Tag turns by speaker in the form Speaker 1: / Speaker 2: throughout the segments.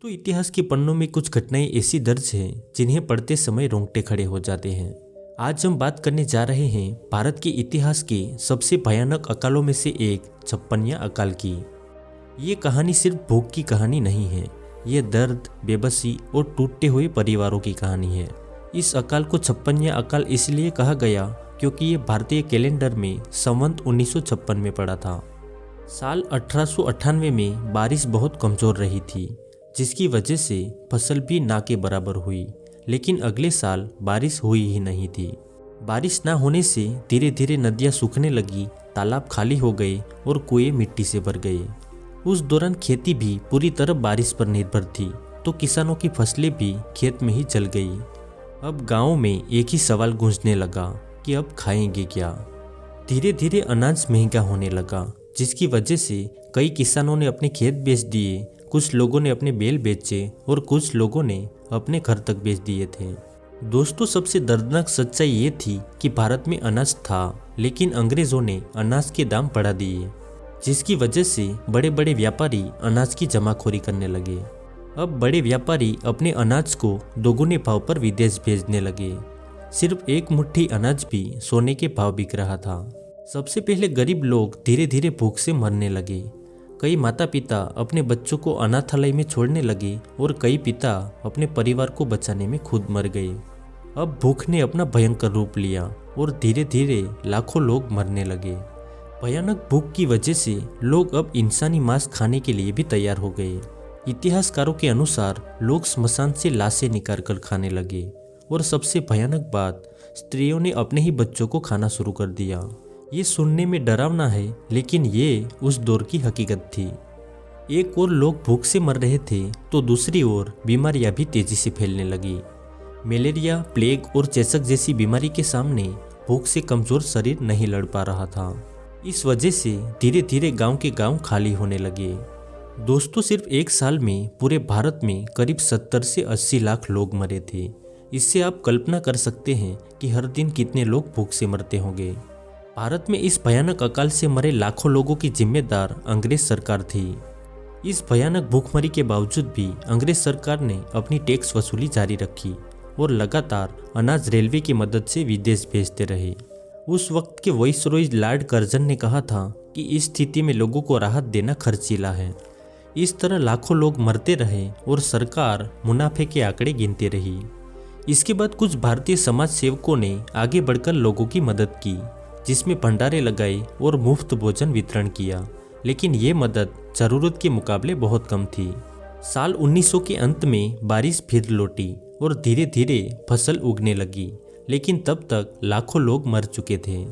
Speaker 1: दोस्तों, इतिहास के पन्नों में कुछ घटनाएं ऐसी दर्ज हैं जिन्हें पढ़ते समय रोंगटे खड़े हो जाते हैं। आज हम बात करने जा रहे हैं भारत के इतिहास के सबसे भयानक अकालों में से एक छप्पनिया अकाल की। ये कहानी सिर्फ भूख की कहानी नहीं है, ये दर्द, बेबसी और टूटते हुए परिवारों की कहानी है। इस अकाल को छप्पनिया अकाल इसलिए कहा गया क्योंकि ये भारतीय कैलेंडर में संवत 1956 में पड़ा था। साल 1898 में बारिश बहुत कमज़ोर रही थी, जिसकी वजह से फसल भी ना के बराबर हुई। लेकिन अगले साल बारिश हुई ही नहीं थी। बारिश ना होने से धीरे धीरे नदियाँ सूखने लगी, तालाब खाली हो गए और कुएं मिट्टी से भर गए। उस दौरान खेती भी पूरी तरह बारिश पर निर्भर थी, तो किसानों की फसलें भी खेत में ही जल गई। अब गाँव में एक ही सवाल गूंजने लगा कि अब खाएंगे क्या। धीरे धीरे अनाज महंगा होने लगा, जिसकी वजह से कई किसानों ने अपने खेत बेच दिए, कुछ लोगों ने अपने बैल बेचे और कुछ लोगों ने अपने घर तक बेच दिए थे। दोस्तों, सबसे दर्दनाक सच्चाई ये थी कि भारत में अनाज था, लेकिन अंग्रेजों ने अनाज के दाम बढ़ा दिए, जिसकी वजह से बड़े बड़े व्यापारी अनाज की जमाखोरी करने लगे। अब बड़े व्यापारी अपने अनाज को दोगुने भाव पर विदेश भेजने लगे। सिर्फ एक मुट्ठी अनाज भी सोने के भाव बिक रहा था। सबसे पहले गरीब लोग धीरे धीरे भूख से मरने लगे। कई माता पिता अपने बच्चों को अनाथालय में छोड़ने लगे और कई पिता अपने परिवार को बचाने में खुद मर गए। अब भूख ने अपना भयंकर रूप लिया और धीरे धीरे लाखों लोग मरने लगे। भयानक भूख की वजह से लोग अब इंसानी मांस खाने के लिए भी तैयार हो गए। इतिहासकारों के अनुसार लोग स्मशान से लाशें निकाल कर खाने लगे और सबसे भयानक बात, स्त्रियों ने अपने ही बच्चों को खाना शुरू कर दिया। ये सुनने में डरावना है, लेकिन ये उस दौर की हकीकत थी। एक ओर लोग भूख से मर रहे थे, तो दूसरी ओर बीमारियां भी तेजी से फैलने लगी। मलेरिया, प्लेग और चेचक जैसी बीमारी के सामने भूख से कमजोर शरीर नहीं लड़ पा रहा था। इस वजह से धीरे धीरे गांव के गांव खाली होने लगे। दोस्तों, सिर्फ एक साल में पूरे भारत में करीब 70 से 80 लाख लोग मरे थे। इससे आप कल्पना कर सकते हैं कि हर दिन कितने लोग भूख से मरते होंगे। भारत में इस भयानक अकाल से मरे लाखों लोगों की जिम्मेदार अंग्रेज सरकार थी। इस भयानक भूखमरी के बावजूद भी अंग्रेज सरकार ने अपनी टैक्स वसूली जारी रखी और लगातार अनाज रेलवे की मदद से विदेश भेजते रहे। उस वक्त के वाइसरॉय लॉर्ड कर्जन ने कहा था कि इस स्थिति में लोगों को राहत देना खर्चीला है। इस तरह लाखों लोग मरते रहे और सरकार मुनाफे के आंकड़े गिनती रही। इसके बाद कुछ भारतीय समाज सेवकों ने आगे बढ़कर लोगों की मदद की, जिसमें भंडारे लगाए और मुफ्त भोजन वितरण किया। लेकिन ये मदद जरूरत के मुकाबले बहुत कम थी। साल 1900 के अंत में बारिश फिर लौटी और धीरे धीरे फसल उगने लगी, लेकिन तब तक लाखों लोग मर चुके थे।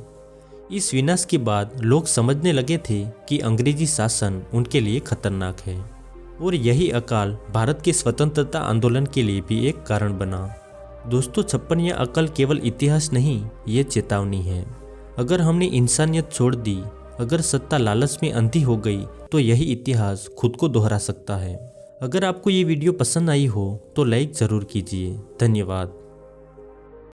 Speaker 1: इस विनाश के बाद लोग समझने लगे थे कि अंग्रेजी शासन उनके लिए खतरनाक है, और यही अकाल भारत के स्वतंत्रता आंदोलन के लिए भी एक कारण बना। दोस्तों, छप्पनिया अकाल केवल इतिहास नहीं, ये चेतावनी है। अगर हमने इंसानियत छोड़ दी, अगर सत्ता लालच में अंधी हो गई, तो यही इतिहास खुद को दोहरा सकता है। अगर आपको ये वीडियो पसंद आई हो तो लाइक ज़रूर कीजिए। धन्यवाद।